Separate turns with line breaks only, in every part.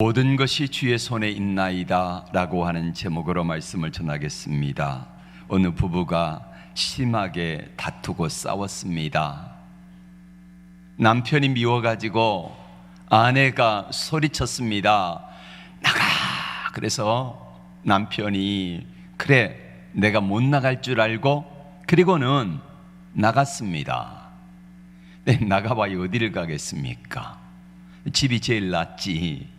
모든 것이 주의 손에 있나이다 라고 하는 제목으로 말씀을 전하겠습니다. 어느 부부가 심하게 다투고 싸웠습니다. 남편이 미워가지고 아내가 소리쳤습니다. 나가! 그래서 남편이 그래 내가 못 나갈 줄 알고 그리고는 나갔습니다. 네, 나가봐야 어디를 가겠습니까? 집이 제일 낫지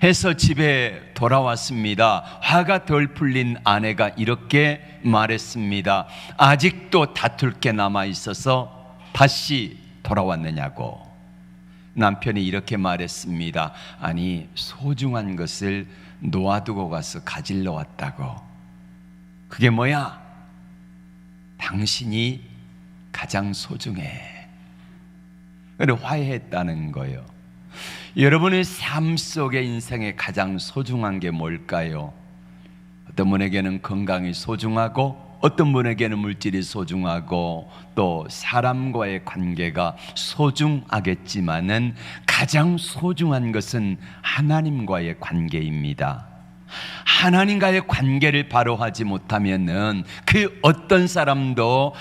해서 집에 돌아왔습니다. 화가 덜 풀린 아내가 이렇게 말했습니다. 아직도 다툴 게 남아있어서 다시 돌아왔느냐고. 남편이 이렇게 말했습니다. 아니, 소중한 것을 놓아두고 가서 가지러 왔다고. 그게 뭐야? 당신이 가장 소중해. 그래 화해했다는 거예요. 여러분의 삶 속의 인생에 가장 소중한 게 뭘까요? 어떤 분에게는 건강이 소중하고 어떤 분에게는 물질이 소중하고 또 사람과의 관계가 소중하겠지만은 가장 소중한 것은 하나님과의 관계입니다. 하나님과의 관계를 바로 하지 못하면은 그 어떤 사람도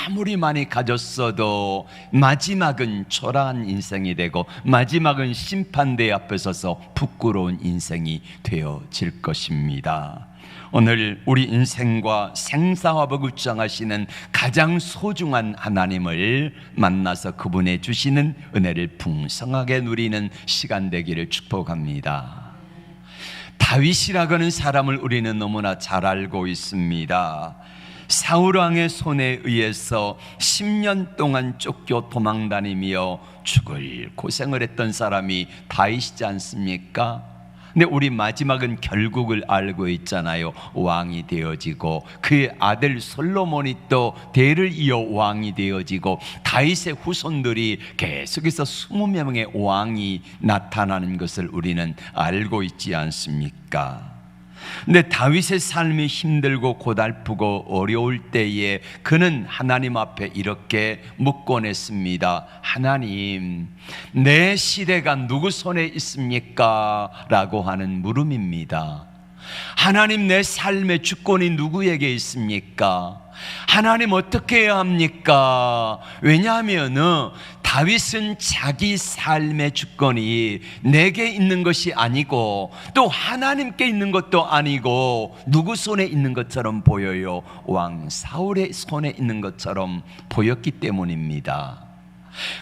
아무리 많이 가졌어도 마지막은 초라한 인생이 되고 마지막은 심판대 앞에 서서 부끄러운 인생이 되어질 것입니다. 오늘 우리 인생과 생사화복을 주장하시는 가장 소중한 하나님을 만나서 그분의 주시는 은혜를 풍성하게 누리는 시간 되기를 축복합니다. 다윗이라고 하는 사람을 우리는 너무나 잘 알고 있습니다. 사울왕의 손에 의해서 10년 동안 쫓겨 도망다니며 죽을 고생을 했던 사람이 다윗이지 않습니까? 근데 우리 마지막은 결국을 알고 있잖아요. 왕이 되어지고 그의 아들 솔로몬이 또 대를 이어 왕이 되어지고 다윗의 후손들이 계속해서 20명의 왕이 나타나는 것을 우리는 알고 있지 않습니까? 근데 다윗의 삶이 힘들고 고달프고 어려울 때에 그는 하나님 앞에 이렇게 묻곤 했습니다. 하나님, 내 시대가 누구 손에 있습니까? 라고 하는 물음입니다. 하나님, 내 삶의 주권이 누구에게 있습니까? 하나님, 어떻게 해야 합니까? 왜냐하면 다윗은 자기 삶의 주권이 내게 있는 것이 아니고 또 하나님께 있는 것도 아니고 누구 손에 있는 것처럼 보여요? 왕 사울의 손에 있는 것처럼 보였기 때문입니다.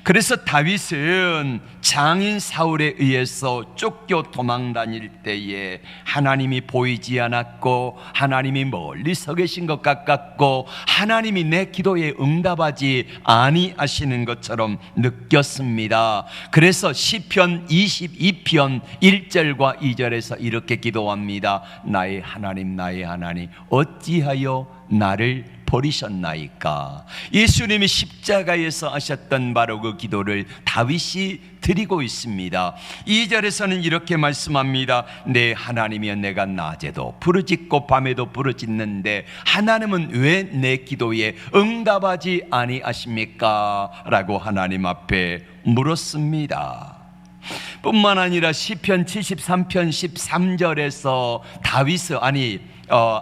그래서 다윗은 장인 사울에 의해서 쫓겨 도망 다닐 때에 하나님이 보이지 않았고 하나님이 멀리서 계신 것 같았고 하나님이 내 기도에 응답하지 아니하시는 것처럼 느꼈습니다. 그래서 시편 22편 1절과 2절에서 이렇게 기도합니다. 나의 하나님 어찌하여 나를 버리셨나이까? 예수님이 십자가에서 하셨던 바로 그 기도를 다윗이 드리고 있습니다. 2절에서는 이렇게 말씀합니다. 내 하나님이여 내가 낮에도 부르짖고 밤에도 부르짖는데 하나님은 왜 내 기도에 응답하지 아니하십니까? 라고 하나님 앞에 물었습니다. 뿐만 아니라 시편 73편 13절에서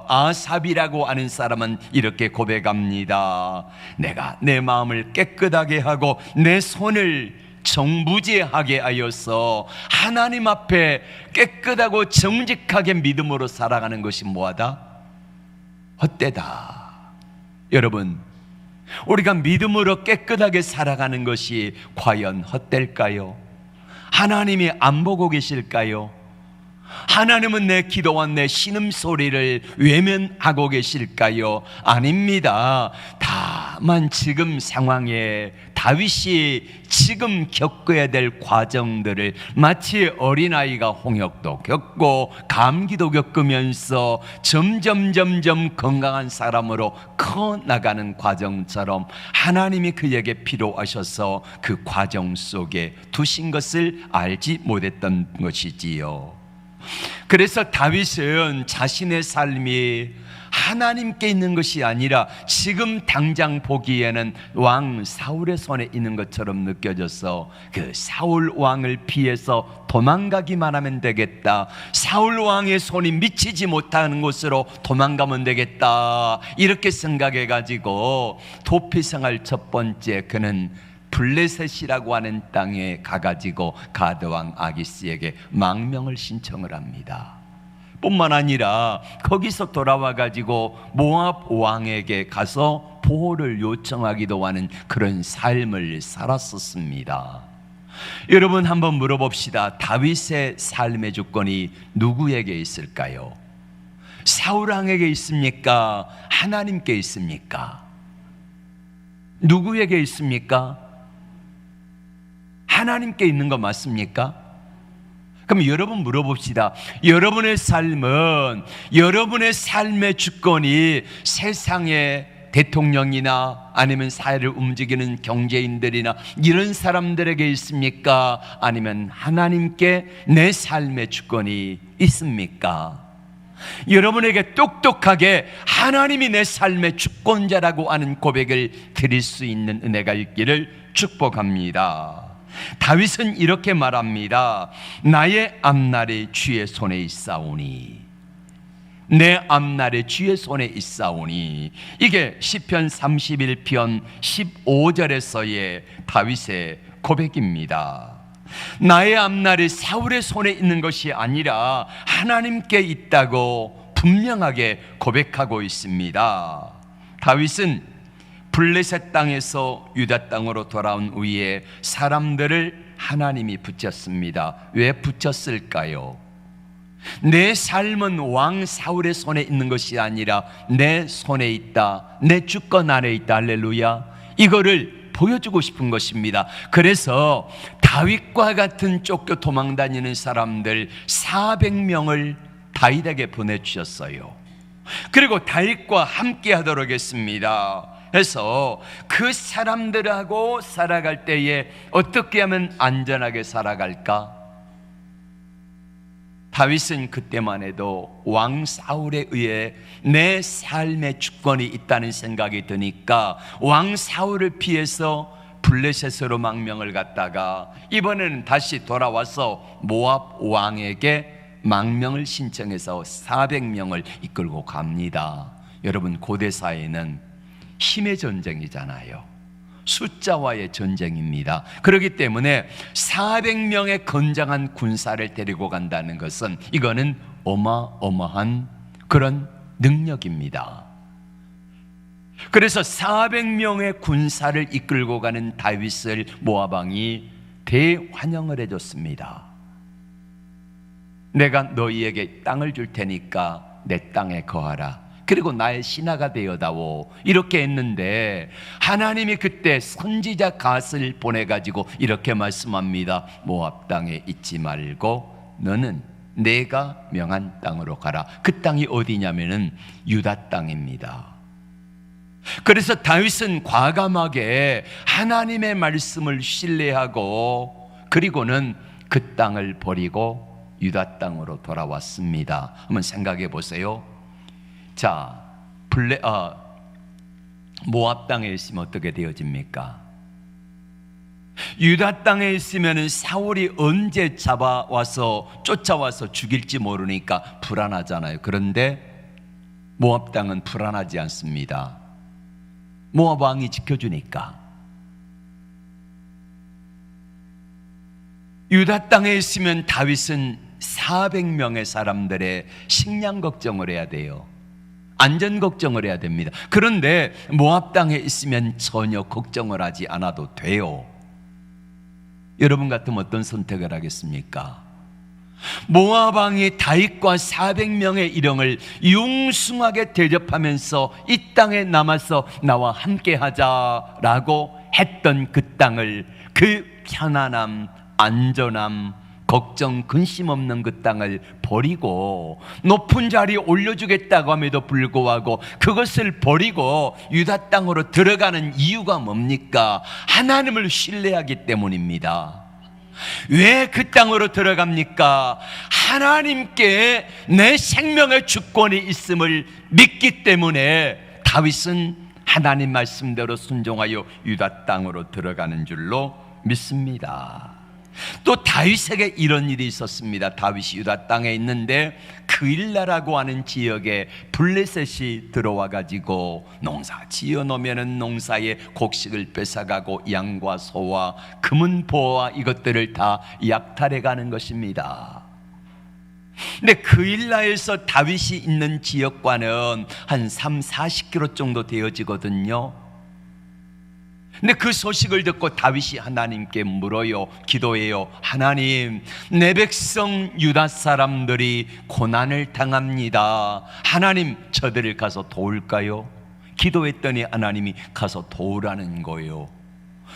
아삽이라고 하는 사람은 이렇게 고백합니다. 내가 내 마음을 깨끗하게 하고 내 손을 정무제하게 하여서 하나님 앞에 깨끗하고 정직하게 믿음으로 살아가는 것이 뭐하다? 헛되다. 여러분, 우리가 믿음으로 깨끗하게 살아가는 것이 과연 헛될까요? 하나님이 안 보고 계실까요? 하나님은 내 기도와 내 신음소리를 외면하고 계실까요? 아닙니다. 다만 지금 상황에 다윗이 지금 겪어야 될 과정들을 마치 어린아이가 홍역도 겪고 감기도 겪으면서 점점 건강한 사람으로 커나가는 과정처럼 하나님이 그에게 필요하셔서 그 과정 속에 두신 것을 알지 못했던 것이지요. 그래서 다윗은 자신의 삶이 하나님께 있는 것이 아니라 지금 당장 보기에는 왕 사울의 손에 있는 것처럼 느껴져서 그 사울 왕을 피해서 도망가기만 하면 되겠다, 사울 왕의 손이 미치지 못하는 곳으로 도망가면 되겠다, 이렇게 생각해 가지고 도피생활 첫 번째 그는 블레셋이라고 하는 땅에 가가지고 가드왕 아기스에게 망명을 신청을 합니다. 뿐만 아니라 거기서 돌아와 가지고 모압 왕에게 가서 보호를 요청하기도 하는 그런 삶을 살았었습니다. 여러분, 한번 물어봅시다. 다윗의 삶의 주권이 누구에게 있을까요? 사울 왕에게 있습니까? 하나님께 있습니까? 누구에게 있습니까? 하나님께 있는 거 맞습니까? 그럼 여러분 물어봅시다. 여러분의 삶은, 여러분의 삶의 주권이 세상의 대통령이나 아니면 사회를 움직이는 경제인들이나 이런 사람들에게 있습니까? 아니면 하나님께 내 삶의 주권이 있습니까? 여러분에게 똑똑하게 하나님이 내 삶의 주권자라고 하는 고백을 드릴 수 있는 은혜가 있기를 축복합니다. 다윗은 이렇게 말합니다. 나의 앞날이 주의 손에 있사오니, 내 앞날이 주의 손에 있사오니. 이게 시편 31편 15절에서의 다윗의 고백입니다. 나의 앞날이 사울의 손에 있는 것이 아니라 하나님께 있다고 분명하게 고백하고 있습니다. 다윗은 블레셋 땅에서 유다 땅으로 돌아온 후에 사람들을 하나님이 붙였습니다. 왜 붙였을까요? 내 삶은 왕 사울의 손에 있는 것이 아니라 내 손에 있다, 내 주권 안에 있다. 할렐루야. 이거를 보여주고 싶은 것입니다. 그래서 다윗과 같은 쫓겨 도망다니는 사람들 400명을 다윗에게 보내주셨어요. 그리고 다윗과 함께 하도록 했습니다. 그래서 그 사람들하고 살아갈 때에 어떻게 하면 안전하게 살아갈까? 다윗은 그때만 해도 왕 사울에 의해 내 삶의 주권이 있다는 생각이 드니까 왕 사울을 피해서 블레셋으로 망명을 갔다가 이번에는 다시 돌아와서 모압 왕에게 망명을 신청해서 400명을 이끌고 갑니다. 여러분, 고대 사회는 힘의 전쟁이잖아요. 숫자와의 전쟁입니다. 그렇기 때문에 400명의 건장한 군사를 데리고 간다는 것은 이거는 어마어마한 그런 능력입니다. 그래서 400명의 군사를 이끌고 가는 다윗을 모압 왕이 대환영을 해줬습니다. 내가 너희에게 땅을 줄 테니까 내 땅에 거하라. 그리고 나의 신하가 되어다오. 이렇게 했는데 하나님이 그때 선지자 갓을 보내가지고 이렇게 말씀합니다. 모압 땅에 있지 말고 너는 내가 명한 땅으로 가라. 그 땅이 어디냐면은 유다 땅입니다. 그래서 다윗은 과감하게 하나님의 말씀을 신뢰하고 그리고는 그 땅을 버리고 유다 땅으로 돌아왔습니다. 한번 생각해 보세요. 자, 모압 땅에 있으면 어떻게 되어집니까? 유다 땅에 있으면 사울이 언제 쫓아와서 죽일지 모르니까 불안하잖아요. 그런데 모압 땅은 불안하지 않습니다. 모압 왕이 지켜주니까. 유다 땅에 있으면 다윗은 400명의 사람들의 식량 걱정을 해야 돼요. 안전 걱정을 해야 됩니다. 그런데 모압 땅에 있으면 전혀 걱정을 하지 않아도 돼요. 여러분 같으면 어떤 선택을 하겠습니까? 모압 왕이 다윗과 400명의 일행을 융숭하게 대접하면서 이 땅에 남아서 나와 함께 하자라고 했던 그 땅을, 그 편안함, 안전함, 걱정, 근심 없는 그 땅을 버리고 높은 자리에 올려주겠다고 함에도 불구하고 그것을 버리고 유다 땅으로 들어가는 이유가 뭡니까? 하나님을 신뢰하기 때문입니다. 왜 그 땅으로 들어갑니까? 하나님께 내 생명의 주권이 있음을 믿기 때문에 다윗은 하나님 말씀대로 순종하여 유다 땅으로 들어가는 줄로 믿습니다. 또 다윗에게 이런 일이 있었습니다. 다윗이 유다 땅에 있는데 그일라라고 하는 지역에 블레셋이 들어와 가지고 농사 지어 놓으면은 농사의 곡식을 뺏어가고 양과 소와 금은 보화 이것들을 다 약탈해 가는 것입니다. 근데 그일라에서 다윗이 있는 지역과는 한 30-40km 정도 되어지거든요. 근데 그 소식을 듣고 다윗이 하나님께 물어요. 기도해요. 하나님, 내 백성 유다 사람들이 고난을 당합니다. 하나님, 저들을 가서 도울까요? 기도했더니 하나님이 가서 도우라는 거예요.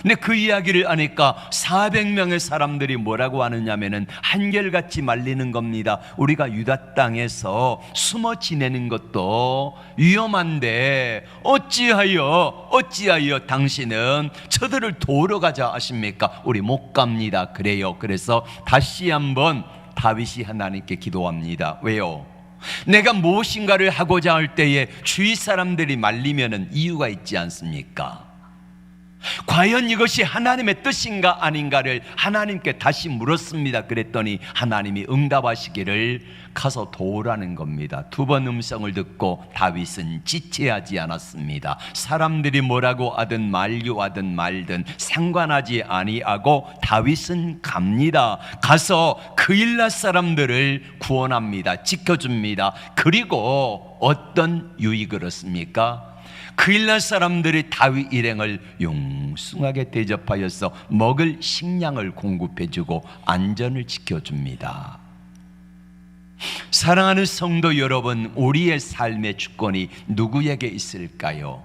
근데 그 이야기를 하니까 400명의 사람들이 뭐라고 하느냐면은 한결같이 말리는 겁니다. 우리가 유다 땅에서 숨어 지내는 것도 위험한데 어찌하여 당신은 저들을 도우러 가자 하십니까? 우리 못 갑니다. 그래요. 그래서 다시 한번 다윗이 하나님께 기도합니다. 왜요? 내가 무엇인가를 하고자 할 때에 주위 사람들이 말리면은 이유가 있지 않습니까? 과연 이것이 하나님의 뜻인가 아닌가를 하나님께 다시 물었습니다. 그랬더니 하나님이 응답하시기를 가서 도우라는 겁니다. 2번 음성을 듣고 다윗은 지체하지 않았습니다. 사람들이 뭐라고 하든 만류하든 말든 상관하지 아니하고 다윗은 갑니다. 가서 그일라 사람들을 구원합니다. 지켜줍니다. 그리고 어떤 유익을 얻습니까? 그일라 사람들이 다윗 일행을 용숭하게 대접하여서 먹을 식량을 공급해주고 안전을 지켜줍니다. 사랑하는 성도 여러분, 우리의 삶의 주권이 누구에게 있을까요?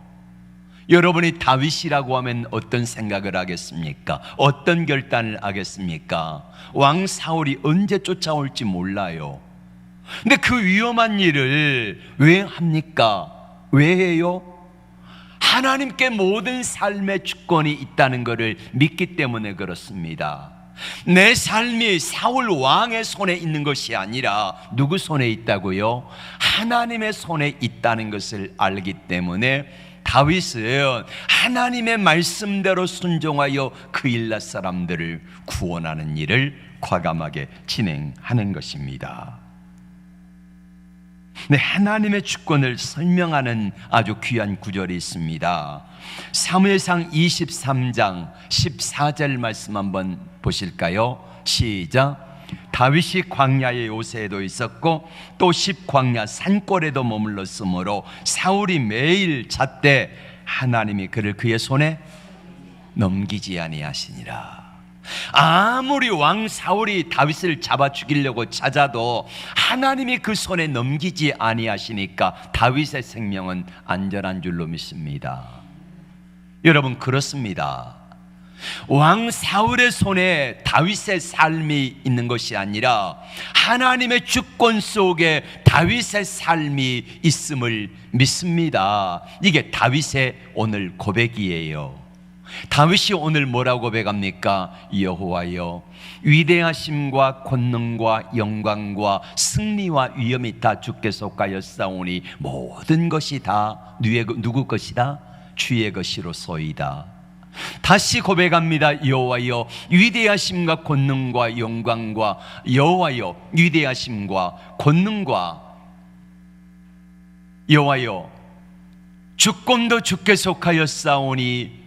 여러분이 다윗이라고 하면 어떤 생각을 하겠습니까? 어떤 결단을 하겠습니까? 왕 사울이 언제 쫓아올지 몰라요. 근데 그 위험한 일을 왜 합니까? 왜 해요? 하나님께 모든 삶의 주권이 있다는 것을 믿기 때문에 그렇습니다. 내 삶이 사울 왕의 손에 있는 것이 아니라 누구 손에 있다고요? 하나님의 손에 있다는 것을 알기 때문에 다윗은 하나님의 말씀대로 순종하여 그일라 사람들을 구원하는 일을 과감하게 진행하는 것입니다. 네, 하나님의 주권을 설명하는 아주 귀한 구절이 있습니다. 사무엘상 23장 14절 말씀 한번 보실까요? 시작. 다윗이 광야의 요새에도 있었고 또 십광야 산골에도 머물렀으므로 사울이 매일 잣대 하나님이 그를 그의 손에 넘기지 아니하시니라. 아무리 왕 사울이 다윗을 잡아 죽이려고 찾아도 하나님이 그 손에 넘기지 아니하시니까 다윗의 생명은 안전한 줄로 믿습니다. 여러분, 그렇습니다. 왕 사울의 손에 다윗의 삶이 있는 것이 아니라 하나님의 주권 속에 다윗의 삶이 있음을 믿습니다. 이게 다윗의 오늘 고백이에요. 다윗이 오늘 뭐라고 고백합니까? 여호와여, 위대하심과 권능과 영광과 승리와 위엄이 다 주께 속하였사오니 모든 것이 다 누구 것이다? 주의 것이로소이다. 다시 고백합니다. 여호와여, 위대하심과 권능과 영광과 여호와여, 위대하심과 권능과 여호와여, 주권도 주께 속하였사오니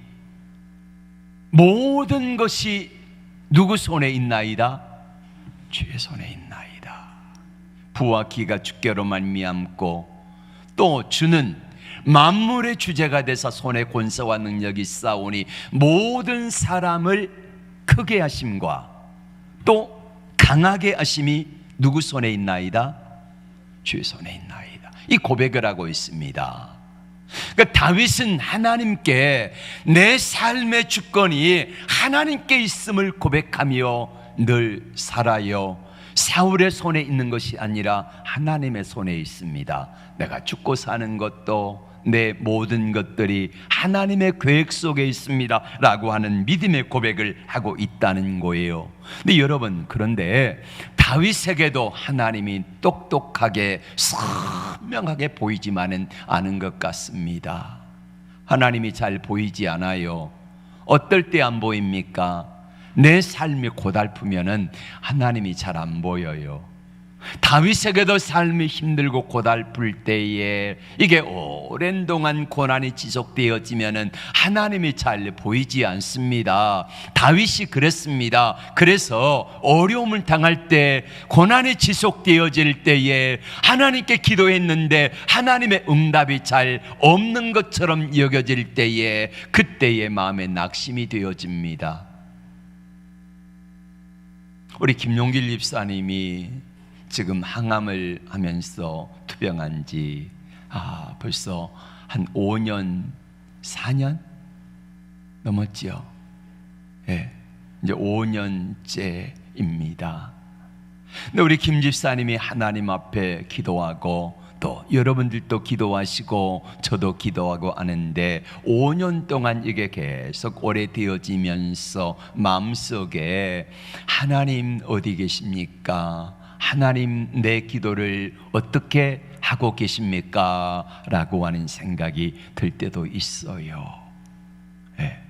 모든 것이 누구 손에 있나이다? 주의 손에 있나이다. 부와 기가 주께로 말미암고 또 주는 만물의 주제가 되사 손에 권세와 능력이 있사오니 모든 사람을 크게 하심과 또 강하게 하심이 누구 손에 있나이다? 주의 손에 있나이다. 이 고백을 하고 있습니다. 그러니까 다윗은 하나님께 내 삶의 주권이 하나님께 있음을 고백하며 늘 살아요. 사울의 손에 있는 것이 아니라 하나님의 손에 있습니다. 내가 죽고 사는 것도, 내 모든 것들이 하나님의 계획 속에 있습니다 라고 하는 믿음의 고백을 하고 있다는 거예요. 근데 여러분, 그런데 다윗에게도 하나님이 똑똑하게 선명하게 보이지만은 않은 것 같습니다. 하나님이 잘 보이지 않아요. 어떨 때 안 보입니까? 내 삶이 고달프면은 하나님이 잘 안 보여요. 다윗에게도 삶이 힘들고 고달플 때에, 이게 오랜 동안 고난이 지속되어지면은 하나님이 잘 보이지 않습니다. 다윗이 그랬습니다. 그래서 어려움을 당할 때, 고난이 지속되어질 때에 하나님께 기도했는데 하나님의 응답이 잘 없는 것처럼 여겨질 때에, 그때의 마음에 낙심이 되어집니다. 우리 김용길 집사님이 지금 항암을 하면서 투병한 지 벌써 한 5년, 4년 넘었지요. 예, 이제 5년째입니다. 근데 우리 김 집사님이 하나님 앞에 기도하고 또 여러분들도 기도하시고 저도 기도하고 하는데 5년 동안 이게 계속 오래되어지면서 마음속에 하나님 어디 계십니까? 하나님 내 기도를 어떻게 하고 계십니까? 라고 하는 생각이 들 때도 있어요. 네.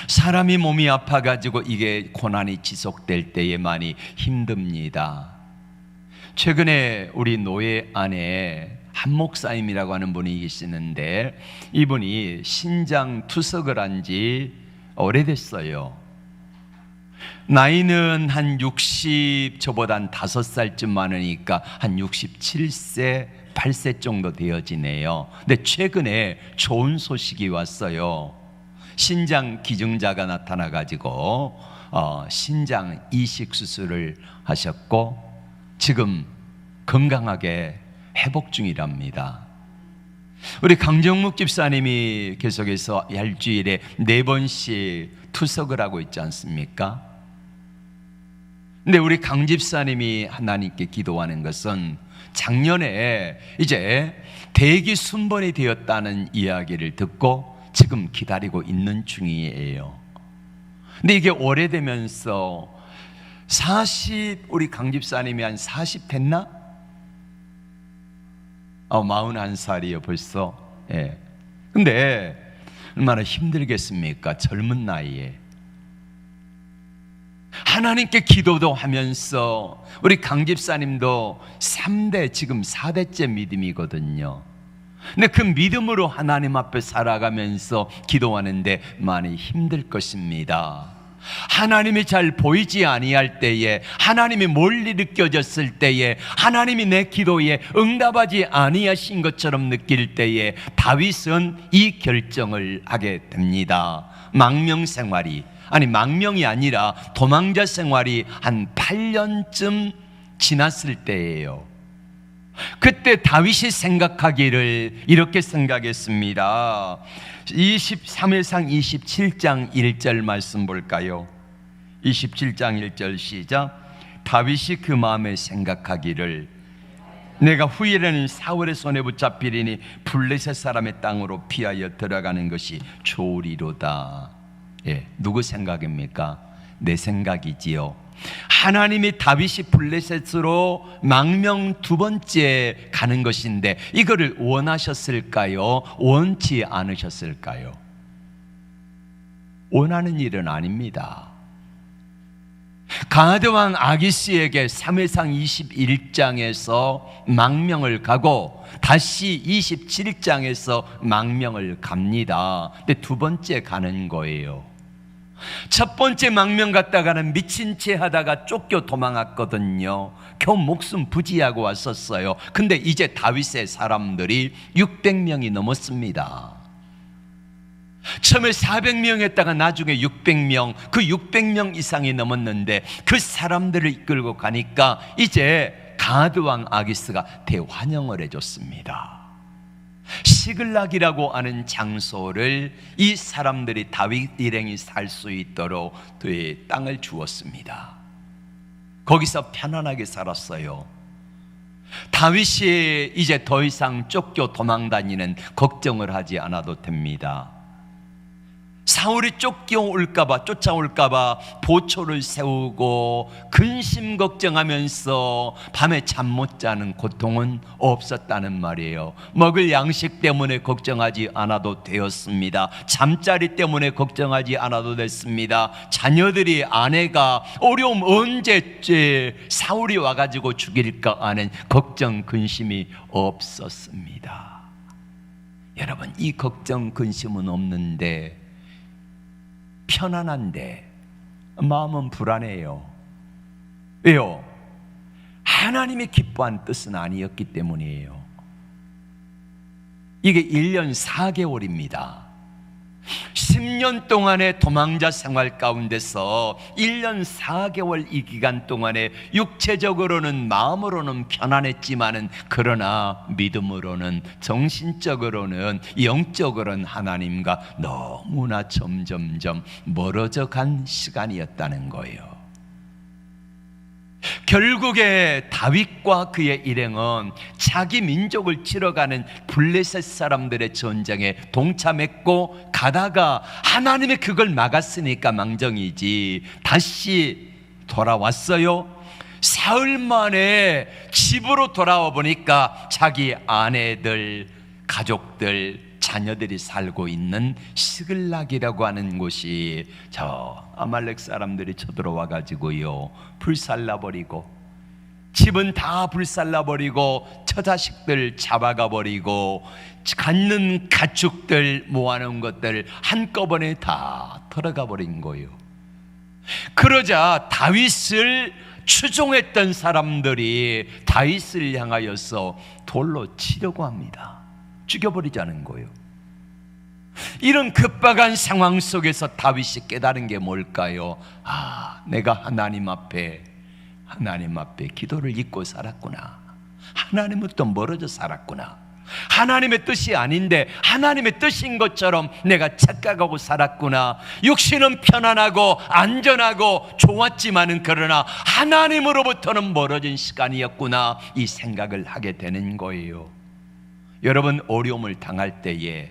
사람이 몸이 아파가지고 이게 고난이 지속될 때에 많이 힘듭니다. 최근에 우리 노예 안에 한 목사님이라고 하는 분이 계시는데, 이분이 신장 투석을 한 지 오래됐어요. 나이는 한 60, 저보다 한 5살쯤 많으니까 한 67세, 8세 정도 되어지네요. 근데 최근에 좋은 소식이 왔어요. 신장 기증자가 나타나가지고 신장 이식 수술을 하셨고 지금 건강하게 회복 중이랍니다. 우리 강정묵 집사님이 계속해서 일주일에 4번씩 투석을 하고 있지 않습니까? 근데 우리 강 집사님이 하나님께 기도하는 것은 작년에 이제 대기 순번이 되었다는 이야기를 듣고 지금 기다리고 있는 중이에요. 근데 이게 오래되면서 우리 강 집사님이 한 40 됐나? 41살이에요 벌써. 예. 근데 얼마나 힘들겠습니까? 젊은 나이에. 하나님께 기도도 하면서 우리 강 집사님도 3대, 지금 4대째 믿음이거든요. 근데 그 믿음으로 하나님 앞에 살아가면서 기도하는데 많이 힘들 것입니다. 하나님이 잘 보이지 아니할 때에, 하나님이 멀리 느껴졌을 때에, 하나님이 내 기도에 응답하지 아니하신 것처럼 느낄 때에 다윗은 이 결정을 하게 됩니다. 망명 생활이, 망명이 아니라 도망자 생활이 한 8년쯤 지났을 때예요. 그때 다윗이 생각하기를 이렇게 생각했습니다. 3회상 27장 1절 말씀 볼까요? 27장 1절 시작. 다윗이 그 마음에 생각하기를 내가 후일에는 사울의 손에 붙잡히리니 블레셋 사람의 땅으로 피하여 들어가는 것이 좋으리로다. 예, 누구 생각입니까? 내 생각이지요. 하나님이 다윗이 블레셋으로 망명 2번째 가는 것인데 이거를 원하셨을까요? 원치 않으셨을까요? 원하는 일은 아닙니다. 가드왕 아기스에게 3회상 21장에서 망명을 가고 다시 27장에서 망명을 갑니다. 근데 2번째 가는 거예요. 첫 번째 망명 갔다가는 미친 채 하다가 쫓겨 도망갔거든요. 겨우 목숨 부지하고 왔었어요. 근데 이제 다윗의 사람들이 600명이 넘었습니다. 처음에 400명 했다가 나중에 600명, 그 600명 이상이 넘었는데 그 사람들을 이끌고 가니까 이제 가드왕 아기스가 대환영을 해줬습니다. 시글락이라고 하는 장소를 이 사람들이 다윗 일행이 살 수 있도록 땅을 주었습니다. 거기서 편안하게 살았어요. 다윗이 이제 더 이상 쫓겨 도망다니는 걱정을 하지 않아도 됩니다. 사울이 쫓아올까봐 보초를 세우고 근심 걱정하면서 밤에 잠 못 자는 고통은 없었다는 말이에요. 먹을 양식 때문에 걱정하지 않아도 되었습니다. 잠자리 때문에 걱정하지 않아도 됐습니다. 자녀들이, 아내가 어려움 언제 사울이 와가지고 죽일까 하는 걱정 근심이 없었습니다. 여러분, 이 걱정 근심은 없는데 편안한데 마음은 불안해요. 왜요? 하나님이 기뻐한 뜻은 아니었기 때문이에요. 이게 1년 4개월입니다. 10년 동안의 도망자 생활 가운데서 1년 4개월 이 기간 동안에 육체적으로는, 마음으로는 편안했지만은, 그러나 믿음으로는, 정신적으로는, 영적으로는 하나님과 너무나 점점점 멀어져 간 시간이었다는 거예요. 결국에 다윗과 그의 일행은 자기 민족을 치러가는 블레셋 사람들의 전쟁에 동참했고, 가다가 하나님이 그걸 막았으니까 망정이지 다시 돌아왔어요. 사흘 만에 집으로 돌아와 보니까 자기 아내들, 가족들, 자녀들이 살고 있는 시글락이라고 하는 곳이 저 아말렉 사람들이 쳐들어와 가지고요, 불살라버리고, 집은 다 불살라버리고, 처자식들 잡아가 버리고, 갖는 가축들, 모아놓은 것들 한꺼번에 다 털어가 버린 거예요. 그러자 다윗을 추종했던 사람들이 다윗을 향하여서 돌로 치려고 합니다. 죽여버리자는 거예요. 이런 급박한 상황 속에서 다윗이 깨달은 게 뭘까요? 내가 하나님 앞에 기도를 잊고 살았구나. 하나님부터 멀어져 살았구나. 하나님의 뜻이 아닌데 하나님의 뜻인 것처럼 내가 착각하고 살았구나. 육신은 편안하고 안전하고 좋았지만은, 그러나 하나님으로부터는 멀어진 시간이었구나, 이 생각을 하게 되는 거예요. 여러분, 어려움을 당할 때에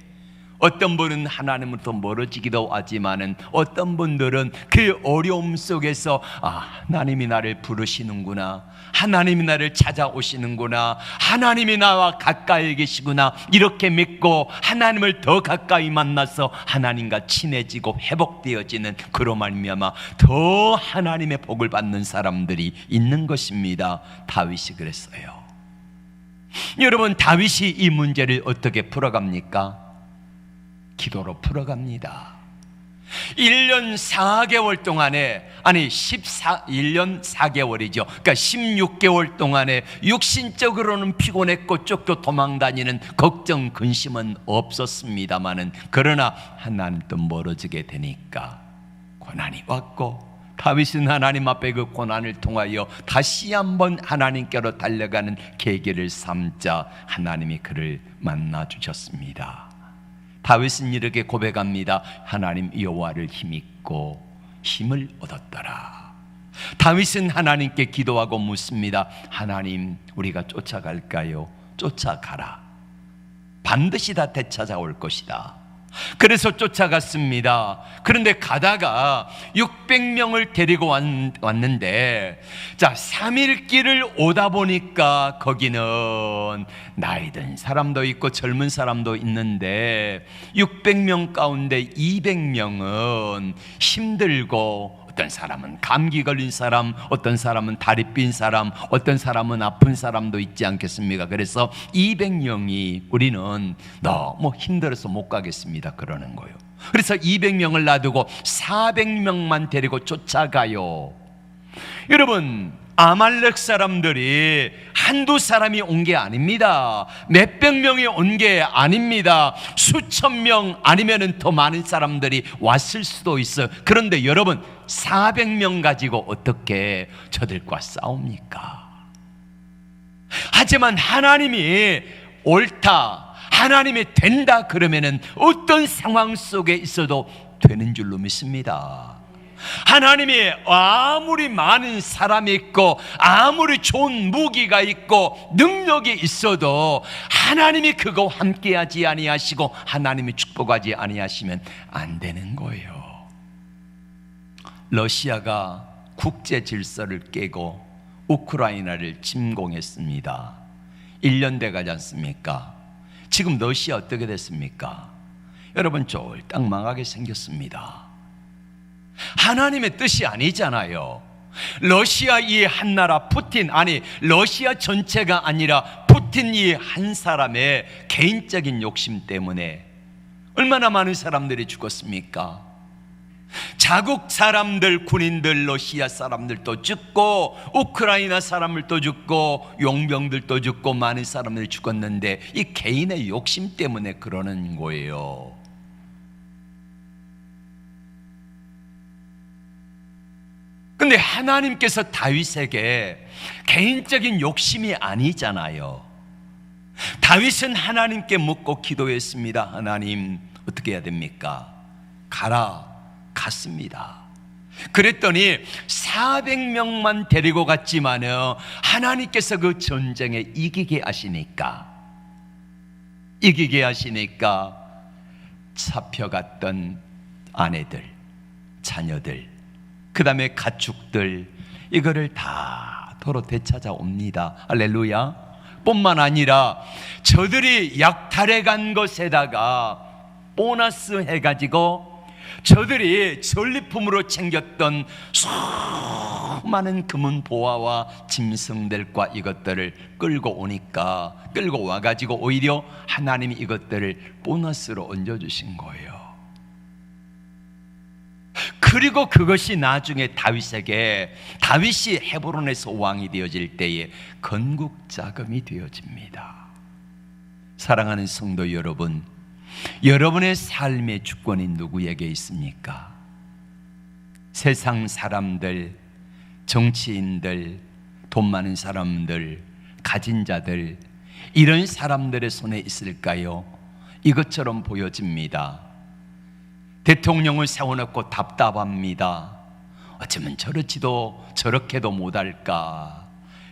어떤 분은 하나님으로부터 멀어지기도 하지만은, 어떤 분들은 그 어려움 속에서 하나님이 나를 부르시는구나, 하나님이 나를 찾아오시는구나, 하나님이 나와 가까이 계시구나, 이렇게 믿고 하나님을 더 가까이 만나서 하나님과 친해지고 회복되어지는, 그로 말미암아 더 하나님의 복을 받는 사람들이 있는 것입니다. 다윗이 그랬어요. 여러분, 다윗이 이 문제를 어떻게 풀어갑니까? 기도로 풀어갑니다. 1년 4개월 동안에, 1년 4개월이죠. 그러니까 16개월 동안에 육신적으로는 피곤했고 쫓겨 도망다니는 걱정, 근심은 없었습니다마는, 그러나 하나님도 멀어지게 되니까 고난이 왔고, 다윗은 하나님 앞에 그 고난을 통하여 다시 한번 하나님께로 달려가는 계기를 삼자 하나님이 그를 만나 주셨습니다. 다윗은 이렇게 고백합니다. 하나님, 여호와를 힘입고 힘을 얻었더라. 다윗은 하나님께 기도하고 묻습니다. 하나님, 우리가 쫓아갈까요? 쫓아가라. 반드시 다 되찾아올 것이다. 그래서 쫓아갔습니다. 그런데 가다가 600명을 데리고 왔는데, 3일 길을 오다 보니까 거기는 나이 든 사람도 있고 젊은 사람도 있는데, 600명 가운데 200명은 힘들고, 어떤 사람은 감기 걸린 사람, 어떤 사람은 다리 삔 사람, 어떤 사람은 아픈 사람도 있지 않겠습니까? 그래서 200명이 우리는 너무 힘들어서 못 가겠습니다, 그러는 거예요. 그래서 200명을 놔두고 400명만 데리고 쫓아가요. 여러분, 아말렉 사람들이 한두 사람이 온 게 아닙니다. 몇백 명이 온 게 아닙니다. 수천 명 아니면 더 많은 사람들이 왔을 수도 있어요. 그런데 여러분, 400명 가지고 어떻게 저들과 싸웁니까? 하지만 하나님이 옳다, 하나님이 된다 그러면은 어떤 상황 속에 있어도 되는 줄로 믿습니다. 하나님이 아무리 많은 사람이 있고 아무리 좋은 무기가 있고 능력이 있어도 하나님이 그거 함께하지 아니하시고 하나님이 축복하지 아니하시면 안 되는 거예요. 러시아가 국제 질서를 깨고 우크라이나를 침공했습니다. 1년 돼 가지 않습니까? 지금 러시아 어떻게 됐습니까? 여러분 쫄딱 망하게 생겼습니다. 하나님의 뜻이 아니잖아요. 러시아 이 한 나라 푸틴, 아니 러시아 전체가 아니라 푸틴 이 한 사람의 개인적인 욕심 때문에 얼마나 많은 사람들이 죽었습니까? 자국 사람들, 군인들, 러시아 사람들도 죽고 우크라이나 사람들도 죽고 용병들도 죽고 많은 사람들이 죽었는데 이 개인의 욕심 때문에 그러는 거예요. 근데 하나님께서 다윗에게 개인적인 욕심이 아니잖아요. 다윗은 하나님께 묻고 기도했습니다. 하나님 어떻게 해야 됩니까? 가라. 갔습니다. 그랬더니 400명만 데리고 갔지만은 하나님께서 그 전쟁에 이기게 하시니까 잡혀갔던 아내들, 자녀들, 그 다음에 가축들 이거를 다 도로 되찾아옵니다. 할렐루야. 뿐만 아니라 저들이 약탈해간 것에다가 보너스 해가지고 저들이 전리품으로 챙겼던 수많은 금은 보화와 짐승들과 이것들을 끌고 와가지고 오히려 하나님이 이것들을 보너스로 얹어주신 거예요. 그리고 그것이 나중에 다윗이 헤브론에서 왕이 되어질 때에 건국자금이 되어집니다. 사랑하는 성도 여러분, 여러분의 삶의 주권이 누구에게 있습니까? 세상 사람들, 정치인들, 돈 많은 사람들, 가진 자들, 이런 사람들의 손에 있을까요? 이것처럼 보여집니다. 대통령을 세워놓고 답답합니다. 어쩌면 저렇지도 저렇게도 못할까,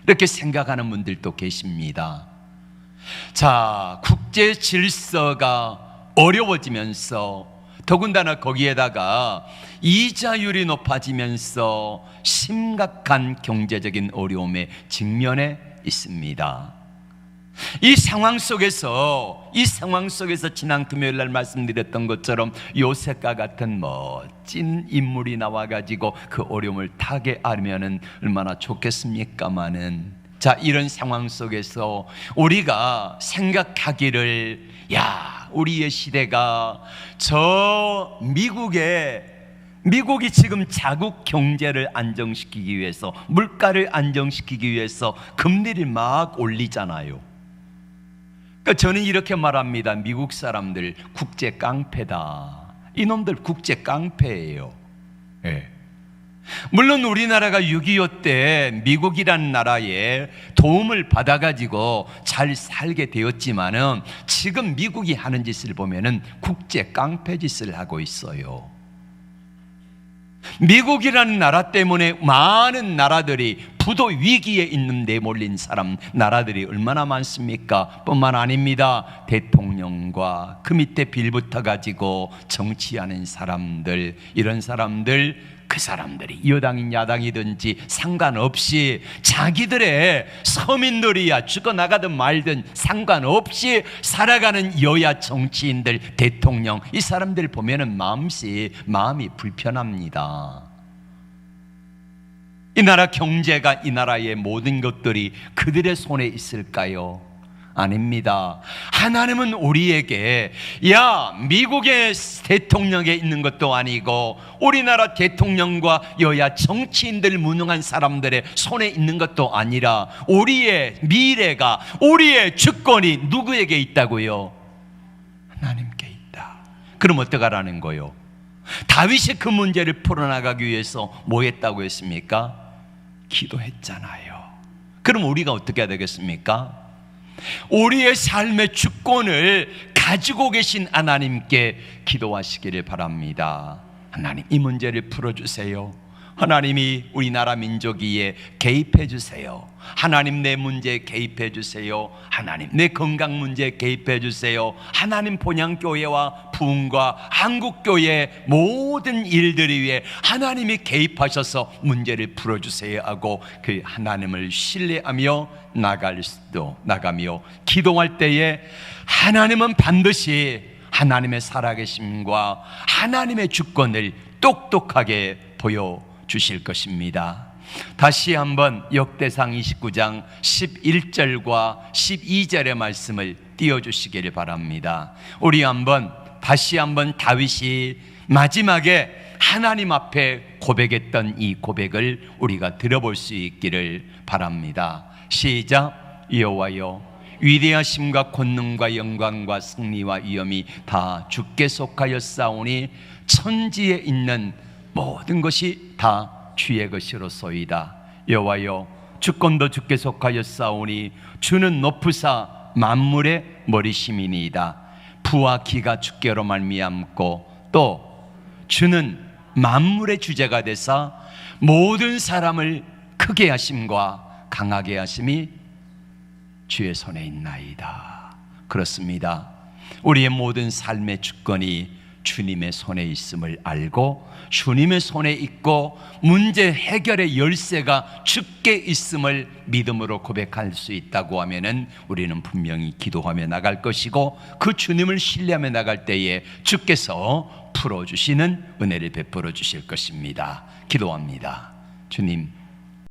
이렇게 생각하는 분들도 계십니다. 자, 국제 질서가 어려워지면서 더군다나 거기에다가 이자율이 높아지면서 심각한 경제적인 어려움에 직면해 있습니다. 이 상황 속에서 지난 금요일 날 말씀드렸던 것처럼 요셉과 같은 멋진 인물이 나와가지고 그 어려움을 타게 하면은 얼마나 좋겠습니까마는, 자, 이런 상황 속에서 우리가 생각하기를, 우리의 시대가 저 미국이 지금 자국 경제를 안정시키기 위해서, 물가를 안정시키기 위해서 금리를 막 올리잖아요. 그러니까 저는 이렇게 말합니다. 미국 사람들 국제 깡패다. 이놈들 국제 깡패예요. 네. 물론 우리나라가 6.25 때 미국이라는 나라에 도움을 받아가지고 잘 살게 되었지만은 지금 미국이 하는 짓을 보면은 국제 깡패 짓을 하고 있어요. 미국이라는 나라 때문에 많은 나라들이 부도 위기에 있는 내몰린 나라들이 얼마나 많습니까? 뿐만 아닙니다. 대통령과 그 밑에 빌붙어 가지고 정치하는 사람들, 이런 사람들, 그 사람들이 여당인 야당이든지 상관없이 자기들의 서민들이야 죽어나가든 말든 상관없이 살아가는 여야 정치인들, 대통령, 이 사람들 보면은 마음이 불편합니다. 이 나라 경제가, 이 나라의 모든 것들이 그들의 손에 있을까요? 아닙니다. 하나님은 우리에게 미국의 대통령에 있는 것도 아니고 우리나라 대통령과 여야 정치인들, 무능한 사람들의 손에 있는 것도 아니라 우리의 미래가, 우리의 주권이 누구에게 있다고요? 하나님께 있다. 그럼 어떡하라는 거요? 다윗이 그 문제를 풀어나가기 위해서 뭐 했다고 했습니까? 기도했잖아요. 그럼 우리가 어떻게 해야 되겠습니까? 우리의 삶의 주권을 가지고 계신 하나님께 기도하시기를 바랍니다. 하나님 이 문제를 풀어주세요. 하나님이 우리나라 민족 위에 개입해 주세요. 하나님 내 문제에 개입해 주세요. 하나님 내 건강 문제에 개입해 주세요. 하나님 본향교회와 부흥과 한국교회의 모든 일들 위해 하나님이 개입하셔서 문제를 풀어주세요 하고 그 하나님을 신뢰하며 나가며 기도할 때에 하나님은 반드시 하나님의 살아계심과 하나님의 주권을 똑똑하게 보여주실 것입니다. 다시 한번 역대상 29장 11절과 12절의 말씀을 띄워주시기를 바랍니다. 우리 다시 한번 다윗이 마지막에 하나님 앞에 고백했던 이 고백을 우리가 들어볼 수 있기를 바랍니다. 시작. 여호와여, 위대하심과 권능과 영광과 승리와 위엄이 다 주께 속하였사오니 천지에 있는 모든 것이 다 주의 것이로소이다. 여호와여, 주권도 주께 속하였사오니 주는 높으사 만물의 머리심이니이다. 부와 기가 주께로 말미암고 또 주는 만물의 주제가 되사 모든 사람을 크게 하심과 강하게 하심이 주의 손에 있나이다. 그렇습니다. 우리의 모든 삶의 주권이 주님의 손에 있음을 알고 주님의 손에 있고 문제 해결의 열쇠가 주께 있음을 믿음으로 고백할 수 있다고 하면은 우리는 분명히 기도하며 나갈 것이고 그 주님을 신뢰하며 나갈 때에 주께서 풀어주시는 은혜를 베풀어 주실 것입니다. 기도합니다. 주님,